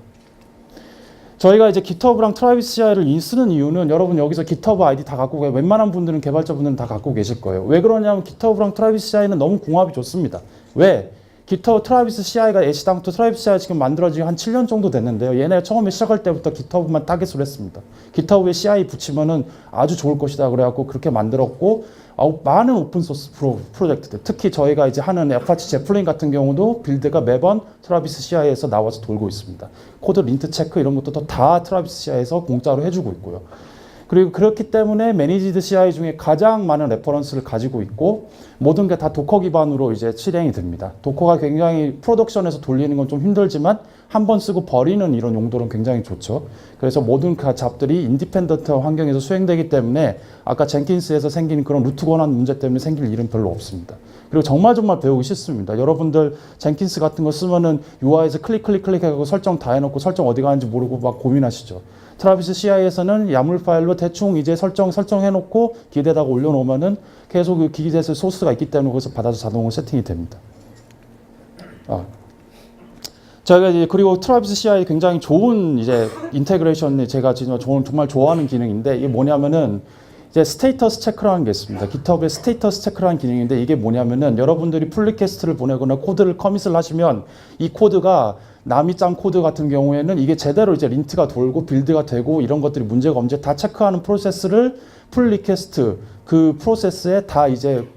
저희가 이제 GitHub랑 트라비스 CI를 쓰는 이유는 여러분 여기서 GitHub 아이디 다 갖고 계세요. 웬만한 분들은 개발자분들은 다 갖고 계실 거예요. 왜 그러냐면 GitHub랑 트라비스 CI는 너무 궁합이 좋습니다. 왜? GitHub 트라비스 CI가 애시당초 트라비스 CI 지금 만들어진 한 7년 정도 됐는데요. 얘네 처음에 시작할 때부터 GitHub만 타겟으로 했습니다. GitHub에 CI 붙이면은 아주 좋을 것이다 그래갖고 그렇게 만들었고, 많은 오픈소스 프로젝트들, 특히 저희가 이제 하는 아파치 제플린 같은 경우도 빌드가 매번 트라비스 CI에서 나와서 돌고 있습니다. 코드 린트 체크 이런 것도 다 트라비스 CI에서 공짜로 해주고 있고요. 그리고 그렇기 때문에 매니지드 CI 중에 가장 많은 레퍼런스를 가지고 있고, 모든 게 다 도커 기반으로 이제 실행이 됩니다. 도커가 굉장히 프로덕션에서 돌리는 건 좀 힘들지만 한 번 쓰고 버리는 이런 용도는 굉장히 좋죠. 그래서 모든 잡들이 인디펜던트 환경에서 수행되기 때문에 아까 젠킨스에서 생긴 그런 루트 권한 문제 때문에 생길 일은 별로 없습니다. 그리고 정말 배우기 쉽습니다. 여러분들 젠킨스 같은 거 쓰면은 UI에서 클릭하고 설정 다 해놓고 설정 어디 가는지 모르고 막 고민하시죠. 트라비스 CI에서는 야물 파일로 대충 이제 설정해놓고 기대다가 올려놓으면은 계속 그 기기에서 소스가 있기 때문에 거기서 받아서 자동으로 세팅이 됩니다. 저희가 이제 그리고 트라비스 CI 굉장히 좋은 이제 인테그레이션이 제가 지금 정말 좋아하는 기능인데, 이게 뭐냐면은 이제 스테이터스 체크라는 게 있습니다. GitHub의 스테이터스 체크라는 기능인데, 이게 뭐냐면은 여러분들이 풀 리퀘스트를 보내거나 코드를 커밋을 하시면 이 코드가 남이 짠 코드 같은 경우에는 이게 제대로 이제 린트가 돌고 빌드가 되고 이런 것들이 문제가 없는지 다 체크하는 프로세스를 풀 리퀘스트 그 프로세스에 다 이제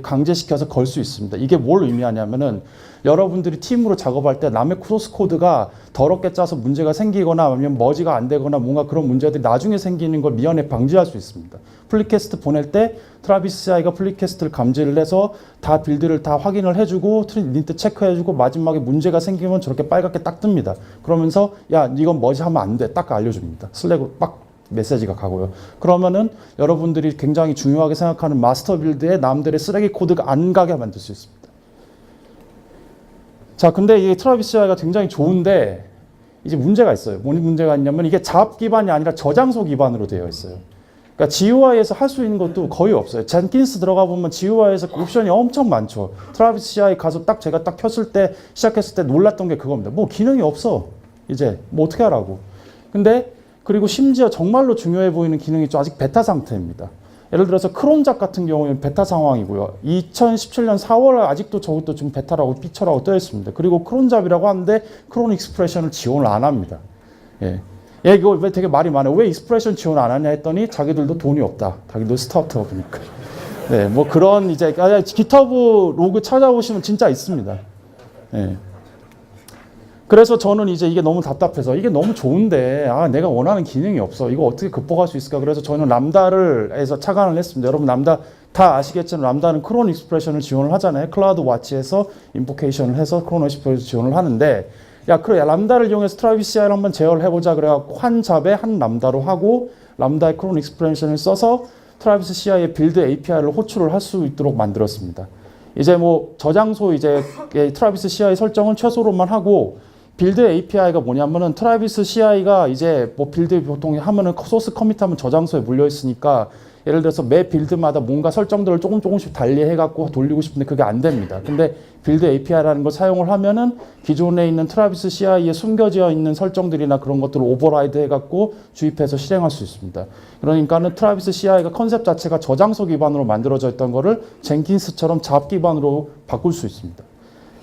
강제시켜서 걸 수 있습니다. 이게 뭘 의미하냐면은 여러분들이 팀으로 작업할 때 남의 소스 코드가 더럽게 짜서 문제가 생기거나 아니면 머지가 안 되거나 뭔가 그런 문제들이 나중에 생기는 걸 미연에 방지할 수 있습니다. 풀리퀘스트 보낼 때 트라비스 CI가 풀리퀘스트를 감지를 해서 다 빌드를 다 확인을 해주고 린트 체크해주고 마지막에 문제가 생기면 저렇게 빨갛게 딱 뜹니다. 그러면서 야 이건 머지 하면 안 돼 딱 알려줍니다. 슬랙으로 빡 메시지가 가고요. 그러면은 여러분들이 굉장히 중요하게 생각하는 마스터 빌드에 남들의 쓰레기 코드가 안 가게 만들 수 있습니다. 자, 근데 이 트라비스 CI가 굉장히 좋은데 이제 문제가 있어요. 뭔 문제가 있냐면 이게 잡 기반이 아니라 저장소 기반으로 되어 있어요. 그러니까 GUI에서 할 수 있는 것도 거의 없어요. 젠킨스 들어가 보면 GUI에서 옵션이 엄청 많죠. 트라비스 CI 가서 딱 제가 딱 켰을 때 시작했을 때 놀랐던 게 그겁니다. 뭐 기능이 없어. 이제 뭐 어떻게 하라고. 근데 그리고 심지어 정말로 중요해 보이는 기능이 좀 아직 베타 상태입니다. 예를 들어서 크론잡 같은 경우에는 베타 상황이고요. 2017년 4월 아직도 저것도 지금 베타라고 피처라고 떠 있습니다. 그리고 크론잡이라고 하는데 크론 익스프레션을 지원을 안 합니다. 예. 이거 왜 되게 말이 많아요. 왜 익스프레션 지원 안 하냐 했더니 자기들도 돈이 없다. 자기도 스타트업이니까. 네, 뭐 그런 이제 GitHub 로그 찾아보시면 진짜 있습니다. 예. 그래서 저는 이제 이게 너무 답답해서 이게 너무 좋은데 내가 원하는 기능이 없어. 이거 어떻게 극복할 수 있을까? 그래서 저는 람다를 해서 착안을 했습니다. 여러분 람다 다 아시겠지만 람다는 크론 익스프레션을 지원을 하잖아요. 클라우드 와치에서 인보케이션을 해서 크론 익스프레션 지원을 하는데 그래 람다를 이용해서 트라비스 CI를 한번 제어를 해보자 그래갖고 한 잡에 한 람다로 하고 람다의 크론 익스프레션을 써서 트라비스 CI의 빌드 API를 호출을 할 수 있도록 만들었습니다. 이제 뭐 저장소 이제 트라비스 CI 설정은 최소로만 하고 빌드 API가 뭐냐면은 트라비스 CI가 이제 뭐 빌드 보통 하면은 소스 커밋하면 저장소에 물려 있으니까 예를 들어서 매 빌드마다 뭔가 설정들을 조금씩 달리해갖고 돌리고 싶은데 그게 안 됩니다. 근데 빌드 API라는 걸 사용을 하면은 기존에 있는 트라비스 CI에 숨겨져 있는 설정들이나 그런 것들을 오버라이드 해갖고 주입해서 실행할 수 있습니다. 그러니까는 트라비스 CI가 컨셉 자체가 저장소 기반으로 만들어져 있던 거를 젠킨스처럼 잡 기반으로 바꿀 수 있습니다.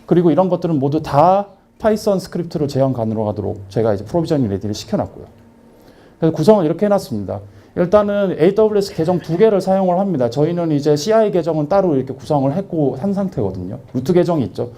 그리고 이런 것들은 모두 다 파이썬 스크립트로 제한 가능하도록 제가 이제 프로비저닝 레디를 시켜놨고요. 그래서 구성을 이렇게 해놨습니다. 일단은 AWS 계정 2개를 사용을 합니다. 저희는 이제 CI 계정은 따로 이렇게 구성을 했고 한 상태거든요. 루트 계정이 있죠.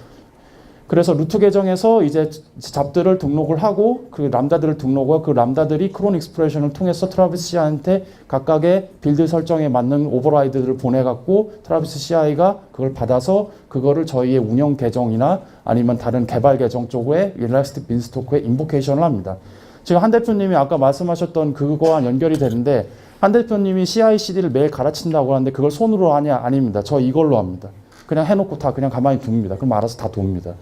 그래서 루트 계정에서 이제 잡들을 등록을 하고 그 람다들을 등록하고 그 람다들이 크론 익스프레션을 통해서 트라비스 CI한테 각각의 빌드 설정에 맞는 오버라이드들을 보내갖고 트라비스 CI가 그걸 받아서 그거를 저희의 운영 계정이나 아니면 다른 개발 계정 쪽에 일라스틱 빈스토크에 인보케이션을 합니다. 지금 한 대표님이 아까 말씀하셨던 그거와 연결이 되는데 한 대표님이 CI/CD를 매일 갈아친다고 하는데 그걸 손으로 하냐? 아닙니다. 저 이걸로 합니다. 그냥 해놓고 다 그냥 가만히 둡니다. 그럼 알아서 다 돕니다.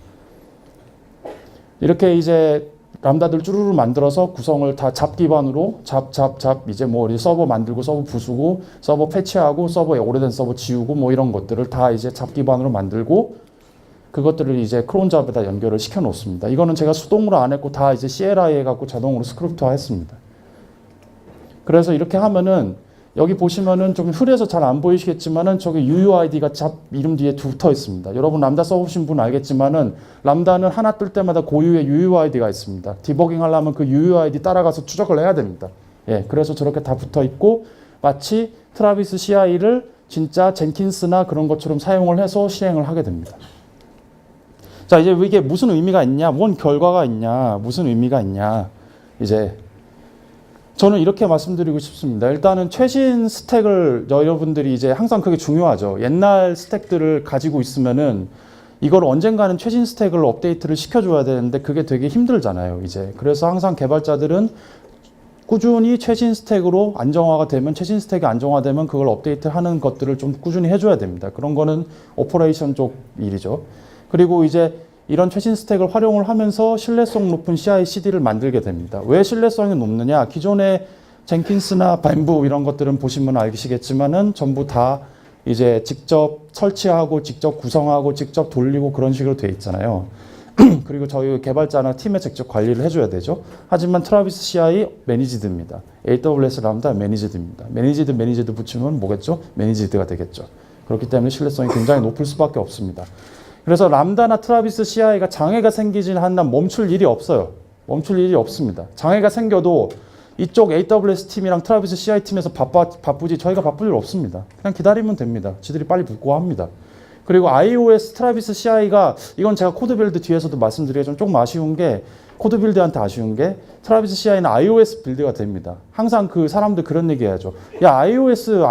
이렇게 이제 람다들 쭈루루 만들어서 구성을 다 잡 기반으로 이제 뭐 우리 서버 만들고 서버 부수고 서버 패치하고 서버에 오래된 서버 지우고 뭐 이런 것들을 다 이제 잡 기반으로 만들고 그것들을 이제 크론 잡에다 연결을 시켜 놓습니다. 이거는 제가 수동으로 안 했고 다 이제 CLI 해갖고 자동으로 스크립트화 했습니다. 그래서 이렇게 하면은 여기 보시면은 좀 흐려서 잘 안 보이시겠지만은 저기 UUID가 잡 이름 뒤에 붙어 있습니다. 여러분 람다 써보신 분 알겠지만은 람다는 하나 뜰 때마다 고유의 UUID가 있습니다. 디버깅 하려면 그 UUID 따라가서 추적을 해야 됩니다. 예, 그래서 저렇게 다 붙어 있고 마치 트라비스 CI를 진짜 젠킨스나 그런 것처럼 사용을 해서 실행을 하게 됩니다. 자, 이제 이게 무슨 의미가 있냐, 뭔 결과가 있냐, 무슨 의미가 있냐, 이제 저는 이렇게 말씀드리고 싶습니다. 일단은 최신 스택을 여러분들이 이제 항상 그게 중요하죠. 옛날 스택들을 가지고 있으면은 이걸 언젠가는 최신 스택을 업데이트를 시켜줘야 되는데 그게 되게 힘들잖아요. 이제 그래서 항상 개발자들은 꾸준히 최신 스택으로 안정화가 되면 최신 스택이 안정화되면 그걸 업데이트하는 것들을 좀 꾸준히 해줘야 됩니다. 그런 거는 오퍼레이션 쪽 일이죠. 그리고 이제 이런 최신 스택을 활용을 하면서 신뢰성 높은 CI/CD를 만들게 됩니다. 왜 신뢰성이 높느냐? 기존의 젠킨스나 뱀부 이런 것들은 보시면 알시겠지만은 전부 다 이제 직접 설치하고 직접 구성하고 직접 돌리고 그런 식으로 돼 있잖아요. 그리고 저희 개발자나 팀에 직접 관리를 해줘야 되죠. 하지만 트라비스 CI 매니지드입니다. AWS 람다 매니지드입니다. 매니지드 붙이면 뭐겠죠? 매니지드가 되겠죠. 그렇기 때문에 신뢰성이 굉장히 높을 수밖에 없습니다. 그래서 람다나 트라비스 CI가 장애가 생기진 한다면 멈출 일이 없어요. 멈출 일이 없습니다. 장애가 생겨도 이쪽 AWS 팀이랑 트라비스 CI 팀에서 바쁘지 저희가 바쁠 일 없습니다. 그냥 기다리면 됩니다. 지들이 빨리 붙고 합니다. 그리고 iOS 트라비스 CI가 이건 제가 코드 빌드 뒤에서도 말씀드리기가 좀 아쉬운 게 코드 빌드한테 아쉬운 게 트라비스 CI는 iOS 빌드가 됩니다. 항상 그 사람들 그런 얘기 해야죠. 야 iOS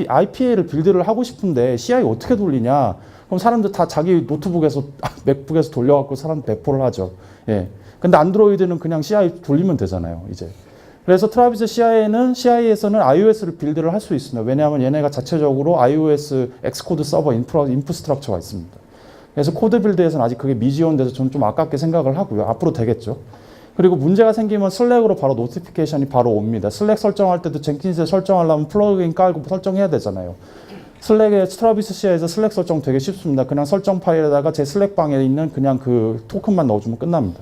IPA를 빌드를 하고 싶은데 CI 어떻게 돌리냐? 그럼 사람들 다 자기 노트북에서 맥북에서 돌려갖고 사람 배포를 하죠. 예. 근데 안드로이드는 그냥 CI 돌리면 되잖아요. 이제. 그래서 트라비스 CI에서는 iOS를 빌드를 할 수 있습니다. 왜냐하면 얘네가 자체적으로 iOS 엑스코드 서버 인프스트럭처가 있습니다. 그래서 코드 빌드에서는 아직 그게 미지원돼서 저는 좀 아깝게 생각을 하고요. 앞으로 되겠죠. 그리고 문제가 생기면 슬랙으로 바로 노티피케이션이 바로 옵니다. 슬랙 설정할 때도 젠킨스에 설정하려면 플러그인 깔고 설정해야 되잖아요. 슬랙에 트라비스 CI에서 슬랙 설정 되게 쉽습니다. 그냥 설정 파일에다가 제 슬랙 방에 있는 그냥 그 토큰만 넣어주면 끝납니다.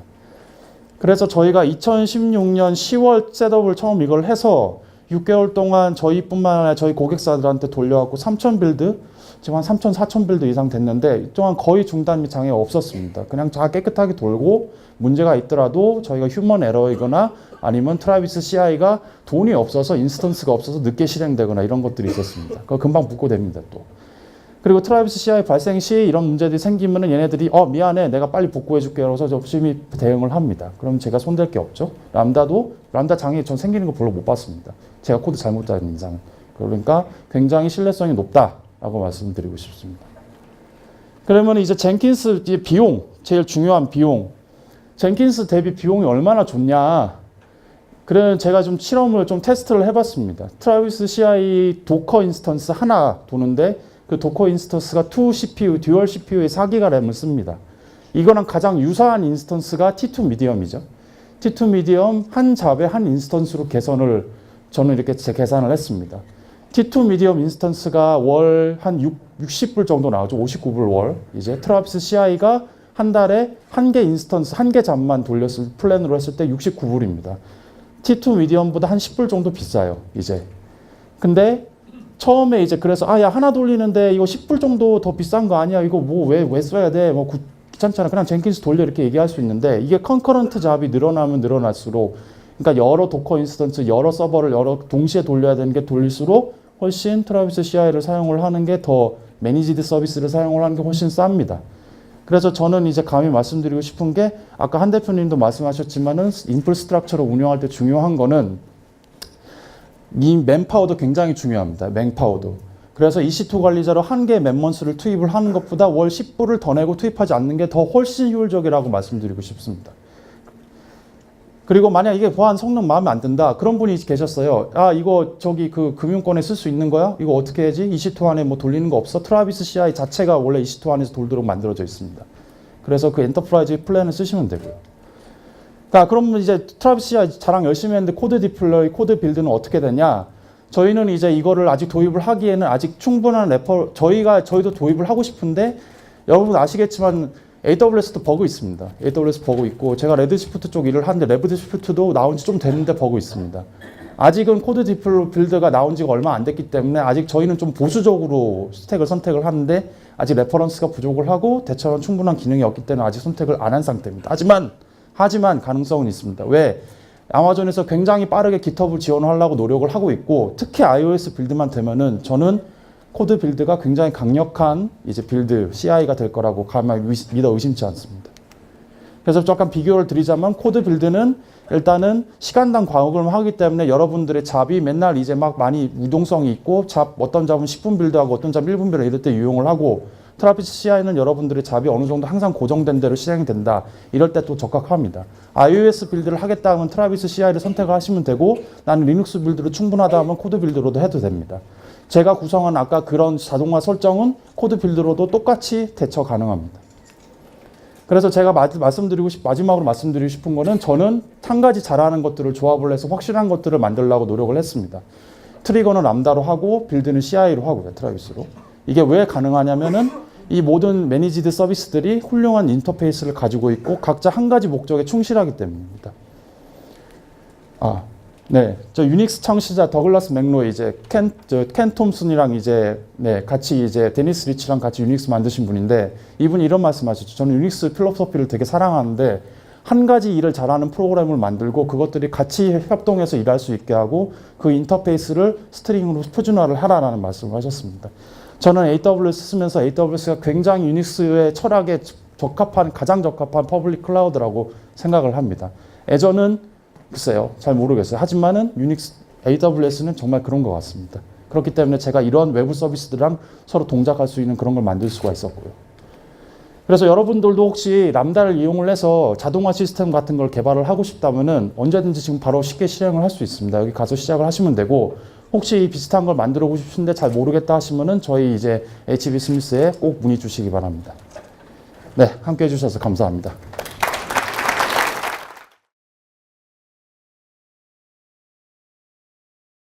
그래서 저희가 2016년 10월 셋업을 처음 이걸 해서 6개월 동안 저희뿐만 아니라 저희 고객사들한테 돌려갖고 3,000 빌드, 지금 한 3,000, 4,000 빌드 이상 됐는데 이동안 거의 중단 및 장애가 없었습니다. 그냥 다 깨끗하게 돌고 문제가 있더라도 저희가 휴먼 에러이거나 아니면 트라비스 CI가 돈이 없어서 인스턴스가 없어서 늦게 실행되거나 이런 것들이 있었습니다. 그거 금방 붙고 됩니다 또. 그리고 트라비스 CI 발생 시 이런 문제들이 생기면은 얘네들이 미안해 내가 빨리 복구해 줄게 그래서 열심히 대응을 합니다. 그럼 제가 손댈 게 없죠. 람다 장애 전 생기는 거 별로 못 봤습니다. 제가 코드 잘못 짜는 이상은. 그러니까 굉장히 신뢰성이 높다라고 말씀드리고 싶습니다. 그러면 이제 젠킨스 비용, 제일 중요한 비용. 젠킨스 대비 비용이 얼마나 좋냐. 그래서 제가 좀 실험을 좀 테스트를 해봤습니다. 트라비스 CI 도커 인스턴스 하나 도는데 그 도커 인스턴스가 2 CPU, 듀얼 CPU의 4기가 램을 씁니다. 이거랑 가장 유사한 인스턴스가 T2 미디엄이죠. T2 미디엄 한 잡에 한 인스턴스로 저는 이렇게 계산을 했습니다. T2 미디엄 인스턴스가 월 한 60불 정도 나오죠. 59불 월. 이제 트라비스 CI가 한 달에 한 개 인스턴스, 한 개 잡만 플랜으로 했을 때 69불입니다. T2 미디엄보다 한 10불 정도 비싸요, 이제. 근데 처음에 이제 그래서 야 하나 돌리는데 이거 10불 정도 더 비싼 거 아니야? 이거 뭐 왜 써야 돼? 뭐 귀찮잖아. 그냥 젠킨스 돌려 이렇게 얘기할 수 있는데 이게 컨커런트 잡이 늘어나면 늘어날수록 그러니까 여러 도커 인스턴스, 여러 서버를 동시에 돌려야 되는 게 돌릴수록 훨씬 트라비스 CI를 사용을 하는 게 더 매니지드 서비스를 사용을 하는 게 훨씬 쌉니다. 그래서 저는 이제 감히 말씀드리고 싶은 게 아까 한 대표님도 말씀하셨지만은 인프라스트럭처를 운영할 때 중요한 거는 이 맨파워도 굉장히 중요합니다. 맨파워도. 그래서 EC2 관리자로 한 개의 맨먼스를 투입을 하는 것보다 월 10불을 더 내고 투입하지 않는 게 더 훨씬 효율적이라고 말씀드리고 싶습니다. 그리고 만약 이게 보안 성능 마음에 안 든다. 그런 분이 계셨어요. 아, 이거 저기 그 금융권에 쓸 수 있는 거야? 이거 어떻게 해야지? EC2 안에 뭐 돌리는 거 없어? 트라비스 CI 자체가 원래 EC2 안에서 돌도록 만들어져 있습니다. 그래서 그 엔터프라이즈 플랜을 쓰시면 되고요. 자, 그러면 이제 트라비스 CI 자랑 열심히 했는데 코드 디플로이, 코드 빌드는 어떻게 되냐? 저희는 이제 이거를 아직 도입을 하기에는 아직 충분한 저희도 도입을 하고 싶은데 여러분 아시겠지만 AWS도 버그 있습니다. AWS 버그 있고 제가 레드시프트 쪽 일을 하는데 레드시프트도 나온 지 좀 됐는데 버그 있습니다. 아직은 코드 디플로 빌드가 나온 지가 얼마 안 됐기 때문에 아직 저희는 좀 보수적으로 스택을 선택을 하는데 아직 레퍼런스가 부족을 하고 대처는 충분한 기능이 없기 때문에 아직 선택을 안 한 상태입니다. 하지만 가능성은 있습니다. 왜? 아마존에서 굉장히 빠르게 GitHub을 지원하려고 노력을 하고 있고 특히 iOS 빌드만 되면은 저는 코드 빌드가 굉장히 강력한 이제 빌드 CI가 될 거라고 가만히 믿어 의심치 않습니다. 그래서 잠깐 비교를 드리자면 코드 빌드는 일단은 시간당 과금을 하기 때문에 여러분들의 잡이 맨날 이제 막 많이 유동성이 있고 어떤 잡은 10분 빌드하고 어떤 잡 1분 빌드 이럴 때 유용을 하고 트라비스 CI는 여러분들의 잡이 어느 정도 항상 고정된 대로 실행이 된다. 이럴 때 또 적합합니다. iOS 빌드를 하겠다 하면 트라비스 CI를 선택을 하시면 되고 나는 리눅스 빌드로 충분하다 하면 코드 빌드로도 해도 됩니다. 제가 구성한 아까 그런 자동화 설정은 코드 빌드로도 똑같이 대처 가능합니다. 그래서 제가 마지막으로 말씀드리고 싶은 거는 저는 한 가지 잘하는 것들을 조합을 해서 확실한 것들을 만들려고 노력을 했습니다. 트리거는 람다로 하고 빌드는 CI로 하고요. 트라비스로. 이게 왜 가능하냐면은 이 모든 매니지드 서비스들이 훌륭한 인터페이스를 가지고 있고 각자 한 가지 목적에 충실하기 때문입니다. 네, 저 유닉스 창시자 더글라스 맥로이 이제 켄 톰슨이랑 이제 같이 이제 데니스 리치랑 같이 유닉스 만드신 분인데 이분이 이런 말씀하셨죠. 저는 유닉스 필로소피를 되게 사랑하는데 한 가지 일을 잘하는 프로그램을 만들고 그것들이 같이 협동해서 일할 수 있게 하고 그 인터페이스를 스트링으로 표준화를 하라라는 말씀을 하셨습니다. 저는 AWS 쓰면서 AWS가 굉장히 유닉스의 철학에 가장 적합한 퍼블릭 클라우드라고 생각을 합니다. 애저는 글쎄요, 잘 모르겠어요. 하지만은 AWS는 정말 그런 것 같습니다. 그렇기 때문에 제가 이런 외부 서비스들이랑 서로 동작할 수 있는 그런 걸 만들 수가 있었고요. 그래서 여러분들도 혹시 람다를 이용을 해서 자동화 시스템 같은 걸 개발을 하고 싶다면은 언제든지 지금 바로 쉽게 실행을 할 수 있습니다. 여기 가서 시작을 하시면 되고 혹시 비슷한 걸 만들어 보고 싶은데 잘 모르겠다 하시면은 저희 이제 HB 스미스에 꼭 문의 주시기 바랍니다. 네, 함께 해주셔서 감사합니다.